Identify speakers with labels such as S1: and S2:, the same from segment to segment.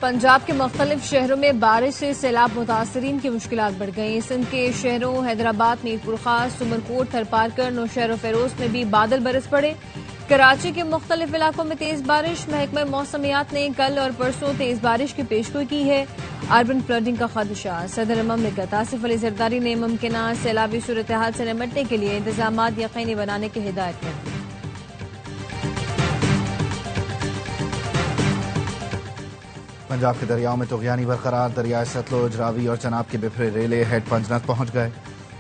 S1: پنجاب کے مختلف شہروں میں بارش سے سیلاب متاثرین کی مشکلات بڑھ گئیں۔ سندھ کے شہروں حیدرآباد، میرپور خاص، سمرکوٹ، تھرپارکر، نوشہر و فیروز میں بھی بادل برس پڑے۔ کراچی کے مختلف علاقوں میں تیز بارش۔ محکمہ موسمیات نے کل اور پرسوں تیز بارش کی پیشگوئی کی ہے۔ اربن فلڈنگ کا خدشہ۔ صدر مملکت آصف علی زرداری نے ممکنہ سیلابی صورتحال سے نمٹنے کے لیے انتظامات یقینی بنانے کی ہدایت کر دی۔
S2: پنجاب کے دریاؤں میں طغیانی برقرار۔ دریائے ستلج، راوی اور چناب کے بفرے ریلے ہیڈ پنجنت پہنچ گئے۔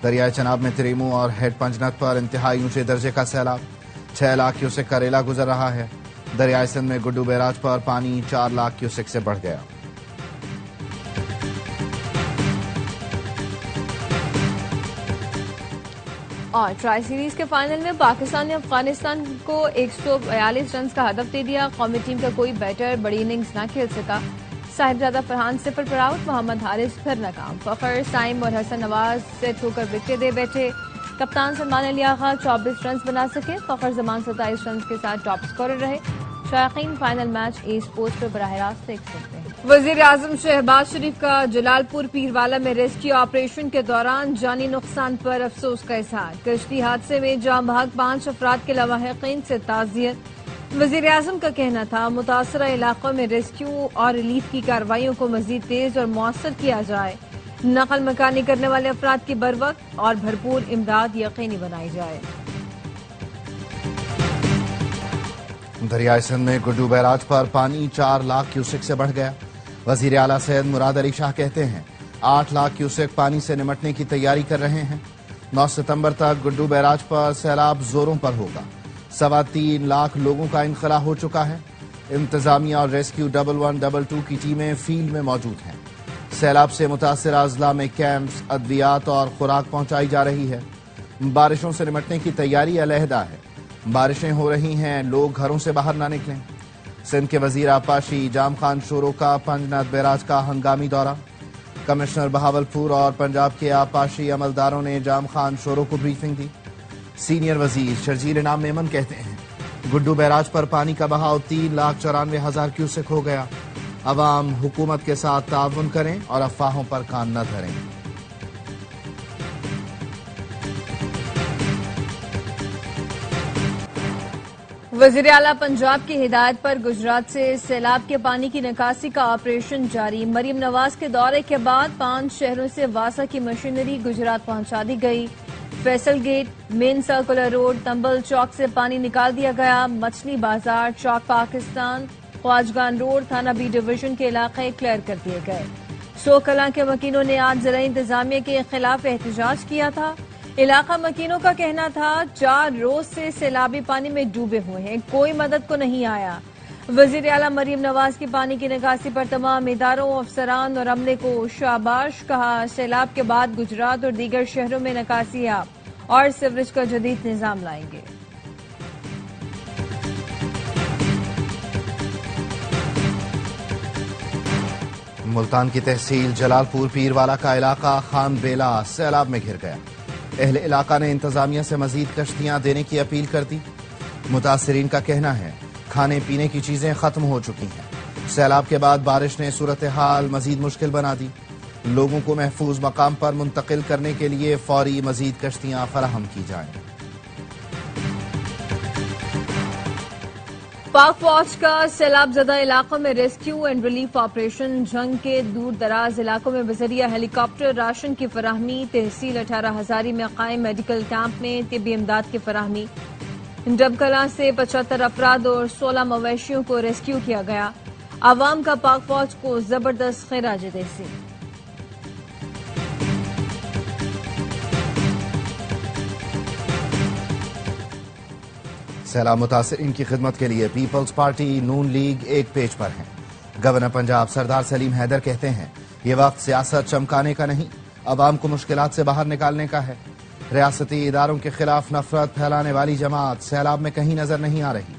S2: دریائے چناب میں تریمو اور ہیڈ پنجنت پر انتہائی اونچے درجے کا سیلاب۔ 6 لاکھ کیوسک کا ریلا گزر رہا ہے۔ دریائے سندھ میں گڈو بیراج پر پانی 4 لاکھ کیوسک سے بڑھ گیا۔
S1: اور ٹرائی سیریز کے فائنل میں پاکستان نے افغانستان کو 142 رنز کا ہدف دے دیا۔ قومی ٹیم کا کوئی بیٹر بڑی اننگز نہ کھیل سکا۔ صاحبزادہ فرحان 0 پر آؤٹ، محمد حارث پھر ناکام۔ فخر، سائم اور حسن نواز سیٹ ہو کر وکٹیں دے بیٹھے۔ کپتان سلمان علی آغا 24 رنز بنا سکے۔ فخر زمان 27 رنز کے ساتھ ٹاپ اسکورر رہے۔ شائقین فائنل میچ ای اسپورٹس پر براہ راست دیکھ سکتے ہیں۔ وزیر اعظم شہباز شریف کا جلال پور پیروالا میں ریسکیو آپریشن کے دوران جانی نقصان پر افسوس کا اظہار۔ کشتی حادثے میں جاں بحق 5 افراد کے لواحقین سے تعزیت۔ وزیر اعظم کا کہنا تھا متاثرہ علاقوں میں ریسکیو اور ریلیف کی کارروائیوں کو مزید تیز اور مؤثر کیا جائے۔ نقل مکانی کرنے والے افراد کی بروقت اور بھرپور امداد یقینی بنائی جائے۔
S2: دریائے سندھ میں گڈو بیراج پر پانی 4 لاکھ کیوسک سے بڑھ گیا۔ وزیر اعلیٰ سید مراد علی شاہ کہتے ہیں 8 لاکھ کیوسک پانی سے نمٹنے کی تیاری کر رہے ہیں۔ 9 ستمبر تک گڈو بیراج پر سیلاب زوروں پر ہوگا۔ 3.25 لاکھ لوگوں کا انخلا ہو چکا ہے۔ انتظامیہ اور ریسکیو 1122 کی ٹیمیں فیلڈ میں موجود ہیں۔ سیلاب سے متاثرہ اضلاع میں کیمپس، ادویات اور خوراک پہنچائی جا رہی ہے۔ بارشوں سے نمٹنے کی تیاری علیحدہ ہے۔ بارشیں ہو رہی ہیں، لوگ گھروں سے باہر نہ نکلیں۔ سندھ کے وزیر آبپاشی جام خان شورو کا پنجنت بیراج کا ہنگامی دورہ۔ کمشنر بہاولپور اور پنجاب کے آبپاشی عملداروں نے جام خان شورو کو بریفنگ دی۔ سینئر وزیر شرجیل انعام میمن کہتے ہیں گڈو بیراج پر پانی کا بہاؤ 3,94,000 کیوسک ہو گیا۔ عوام حکومت کے ساتھ تعاون کریں اور افواہوں پر کان نہ دھریں۔
S1: وزیر اعلیٰ پنجاب کی ہدایت پر گجرات سے سیلاب کے پانی کی نکاسی کا آپریشن جاری۔ مریم نواز کے دورے کے بعد 5 شہروں سے واسا کی مشینری گجرات پہنچا دی گئی۔ فیصل گیٹ، مین سرکولر روڈ، تمبل چوک سے پانی نکال دیا گیا۔ مچھلی بازار، چوک پاکستان، خواجگان روڈ، تھانہ بی ڈویژن کے علاقے کلیئر کر دیے گئے۔ سو کلاں کے مکینوں نے آج ضلعی انتظامیہ کے خلاف احتجاج کیا تھا۔ علاقہ مکینوں کا کہنا تھا 4 روز سے سیلابی پانی میں ڈوبے ہوئے ہیں، کوئی مدد کو نہیں آیا۔ وزیر اعلیٰ مریم نواز کی پانی کی نکاسی پر تمام اداروں، افسران اور عملے کو شاباش کہا۔ سیلاب کے بعد گجرات اور دیگر شہروں میں نکاسی آب اور سیوریج کا جدید نظام لائیں گے۔
S2: ملتان کی تحصیل جلال پور پیروالا کا علاقہ خان بیلا سیلاب میں گھر گیا۔ اہل علاقہ نے انتظامیہ سے مزید کشتیاں دینے کی اپیل کر دی۔ متاثرین کا کہنا ہے کھانے پینے کی چیزیں ختم ہو چکی ہیں۔ سیلاب کے بعد بارش نے صورتحال مزید مشکل بنا دی۔ لوگوں کو محفوظ مقام پر منتقل کرنے کے لیے فوری مزید کشتیاں فراہم کی جائیں۔
S1: پاک فوج کا سیلاب زدہ علاقوں میں ریسکیو اینڈ ریلیف آپریشن۔ جنگ کے دور دراز علاقوں میں بذریعہ ہیلی کاپٹر راشن کی فراہمی۔ تحصیل 18 ہزاری میں قائم میڈیکل کیمپ میں طبی امداد کی فراہمی۔ ڈب کلاں سے 75 افراد اور 16 مویشیوں کو ریسکیو کیا گیا۔ عوام کا پاک فوج کو زبردست خراج تحسین۔
S2: سیلاب متاثرین کی خدمت کے لیے پیپلز پارٹی نون لیگ ایک پیج پر ہیں۔ گورنر پنجاب سردار سلیم حیدر کہتے ہیں یہ وقت سیاست چمکانے کا نہیں، عوام کو مشکلات سے باہر نکالنے کا ہے۔ ریاستی اداروں کے خلاف نفرت پھیلانے والی جماعت سیلاب میں کہیں نظر نہیں آ رہی۔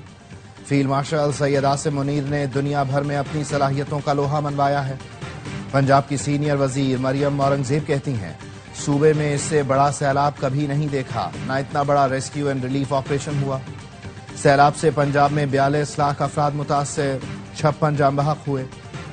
S2: فیلڈ مارشل سید عاصم منیر نے دنیا بھر میں اپنی صلاحیتوں کا لوہا منوایا ہے۔ پنجاب کی سینئر وزیر مریم اورنگزیب کہتی ہیں صوبے میں اس سے بڑا سیلاب کبھی نہیں دیکھا، نہ اتنا بڑا ریسکیو اینڈ ریلیف آپریشن ہوا۔ سیلاب سے پنجاب میں 42 لاکھ افراد متاثر، 56 جاں بحق ہوئے۔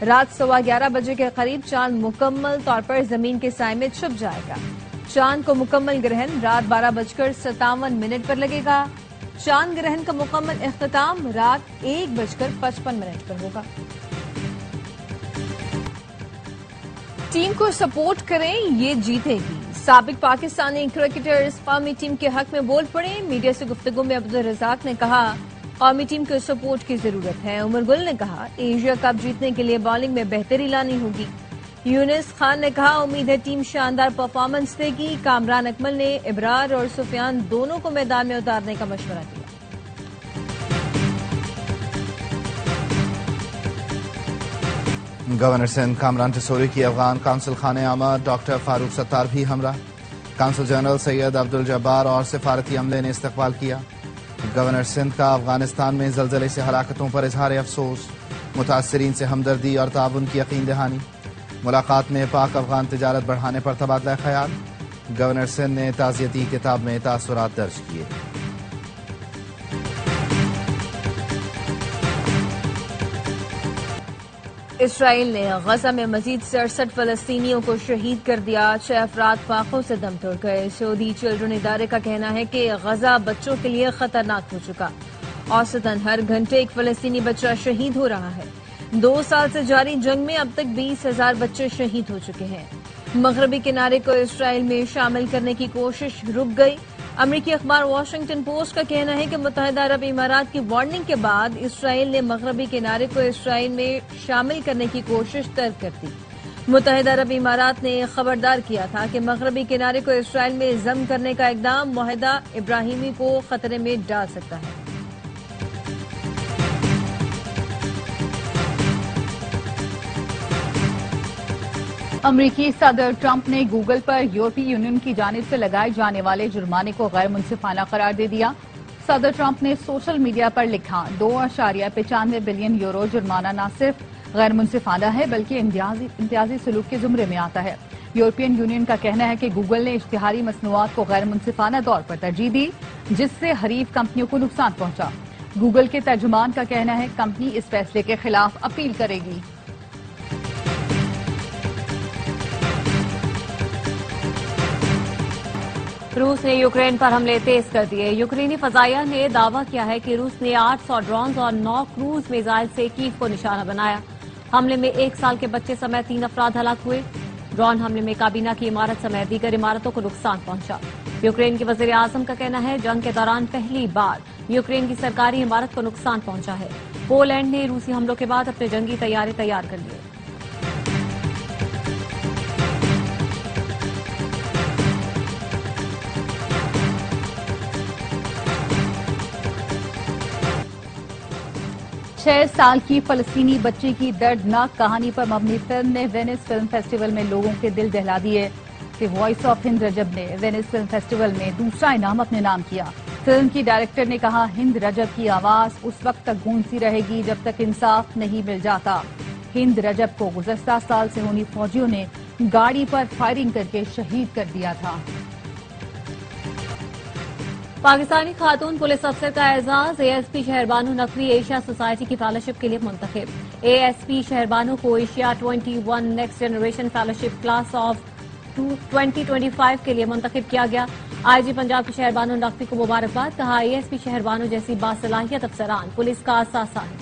S1: رات 11:15 بجے کے قریب چاند مکمل طور پر زمین کے سائے میں چھپ جائے گا۔ چاند کو مکمل گرہن رات 12:57 پر لگے گا۔ چاند گرہن کا مکمل اختتام رات 1:55 پر ہوگا۔ ٹیم کو سپورٹ کریں، یہ جیتے گی۔ سابق پاکستانی کرکٹرز قومی ٹیم کے حق میں بول پڑے۔ میڈیا سے گفتگو میں عبدالرزاق نے کہا قومی ٹیم کو سپورٹ کی ضرورت ہے۔ عمر گل نے کہا ایشیا کپ جیتنے کے لیے بالنگ میں بہتری لانی ہوگی۔ یونس خان نے کہا امید ہے ٹیم شاندار پرفارمنس دے گی۔ کامران اکمل نے ابرار اور سفیان دونوں کو میدان میں اتارنے کا مشورہ دیا۔
S2: گورنر سندھ کامران ٹسوری کی افغان کونسل خانے آمد ڈاکٹر فاروق ستار بھی ہمراہ۔ کونسل جنرل سید عبدالجبار اور سفارتی عملے نے استقبال کیا۔ گورنر سندھ کا افغانستان میں زلزلے سے ہلاکتوں پر اظہار افسوس، متاثرین سے ہمدردی اور تعاون کی یقین دہانی۔ ملاقات میں پاک افغان تجارت بڑھانے پر تبادلہ خیال۔ گورنر سندھ نے تعزیتی کتاب میں تاثرات درج کیے۔
S1: اسرائیل نے غزہ میں مزید 67 فلسطینیوں کو شہید کر دیا۔ 6 افراد فاقوں سے دم توڑ گئے۔ سعودی چلڈرن ادارے کا کہنا ہے کہ غزہ بچوں کے لیے خطرناک ہو چکا۔ اوسطاً ہر گھنٹے ایک فلسطینی بچہ شہید ہو رہا ہے۔ 2 سال سے جاری جنگ میں اب تک 20,000 بچے شہید ہو چکے ہیں۔ مغربی کنارے کو اسرائیل میں شامل کرنے کی کوشش رک گئی۔ امریکی اخبار واشنگٹن پوسٹ کا کہنا ہے کہ متحدہ عرب امارات کی وارننگ کے بعد اسرائیل نے مغربی کنارے کو اسرائیل میں شامل کرنے کی کوشش ترک کر دی۔ متحدہ عرب امارات نے خبردار کیا تھا کہ مغربی کنارے کو اسرائیل میں ضم کرنے کا اقدام معاہدہ ابراہیمی کو خطرے میں ڈال سکتا ہے۔
S3: امریکی صدر ٹرمپ نے گوگل پر یورپی یونین کی جانب سے لگائے جانے والے جرمانے کو غیر منصفانہ قرار دے دیا۔ صدر ٹرمپ نے سوشل میڈیا پر لکھا 2.95 بلین یورو جرمانہ نہ صرف غیر منصفانہ ہے بلکہ امتیازی سلوک کے زمرے میں آتا ہے۔ یورپین یونین کا کہنا ہے کہ گوگل نے اشتہاری مصنوعات کو غیر منصفانہ طور پر ترجیح دی جس سے حریف کمپنیوں کو نقصان پہنچا۔ گوگل کے ترجمان کا کہنا ہے کمپنی اس فیصلے کے خلاف اپیل کرے گی۔
S4: روس نے یوکرین پر حملے تیز کر دیے۔ یوکرینی فضائیہ نے دعویٰ کیا ہے کہ روس نے 800 ڈرونز اور 9 کروز میزائل سے کیف کو نشانہ بنایا۔ حملے میں 1 سال کے بچے سمیت 3 افراد ہلاک ہوئے۔ ڈرون حملے میں کابینہ کی عمارت سمیت دیگر عمارتوں کو نقصان پہنچا۔ یوکرین کے وزیر اعظم کا کہنا ہے جنگ کے دوران پہلی بار یوکرین کی سرکاری عمارت کو نقصان پہنچا ہے۔ پولینڈ نے روسی حملوں کے بعد اپنے جنگی طیارے تیار کر لیے۔
S3: چھ سال کی فلسطینی بچی کی دردناک کہانی پر مبنی فلم نے وینس فلم فیسٹیول میں لوگوں کے دل دہلا دیے کہ وائس آف ہند رجب نے وینس فلم فیسٹیول میں دوسرا انعام اپنے نام کیا۔ فلم کی ڈائریکٹر نے کہا ہند رجب کی آواز اس وقت تک گونجتی رہے گی جب تک انصاف نہیں مل جاتا۔ ہند رجب کو گزشتہ سال سے ہونی فوجیوں نے گاڑی پر فائرنگ کر کے شہید کر دیا تھا۔
S4: پاکستانی خاتون پولیس افسر کا اعزاز A S P Shehrbano Naqvi Asia society کی فیلوشپ کے لیے منتخب۔ اے ایس پی شہربانو کو Asia 21 next generation fellowship class of 2025 کے لیے منتخب کیا گیا۔ آئی جی پنجاب کی شہربانو نقوی کو مبارکباد، کہا اے ایس پی شہربانو جیسی باصلاحیت افسران پولیس کا اثاثہ ہے۔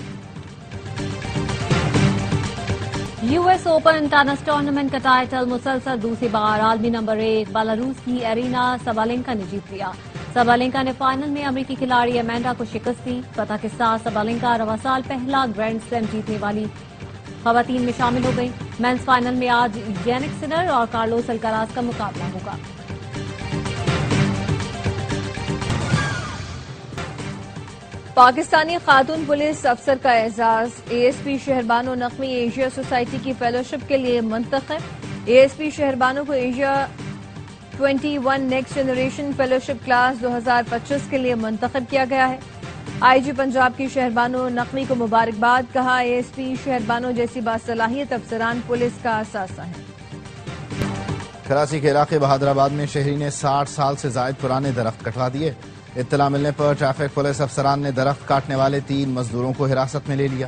S4: U S open tennis tournament کا ٹائٹل مسلسل دوسری بار عالمی نمبر 1 بیلاروس کی ایرینا سابالینکا نے جیت لیا۔ سابالینکا نے فائنل میں امریکی کھلاڑی ایمینڈا کو شکست دی۔ فتح کے ساتھ سابالینکا رواں سال پہلا گرینڈ سلیم جیتنے والی خواتین میں شامل ہو گئی۔ مینز فائنل میں آج یینک سنر اور کارلوس الکراز کا مقابلہ ہوگا۔
S1: پاکستانی خاتون پولیس افسر کا اعزاز، A S P Shehrbano Naqvi Asia society کی فیلوشپ کے لیے منتخب۔ اے ایس پی شہربانو کو Asia 21 next generation fellowship class 2025 کے لیے منتخب کیا گیا ہے۔ آئی جی پنجاب کی شہربانو نقوی کو مبارکباد، کہا اے ایس پی شہربانو جیسی باصلاحیت افسران پولیس کا اثاثہ ہیں۔
S2: کراچی کے علاقے بہادر آباد میں شہری نے 60 سال سے زائد پرانے درخت کٹوا دیے۔ اطلاع ملنے پر ٹریفک پولیس افسران نے درخت کاٹنے والے 3 مزدوروں کو حراست میں لے لیا۔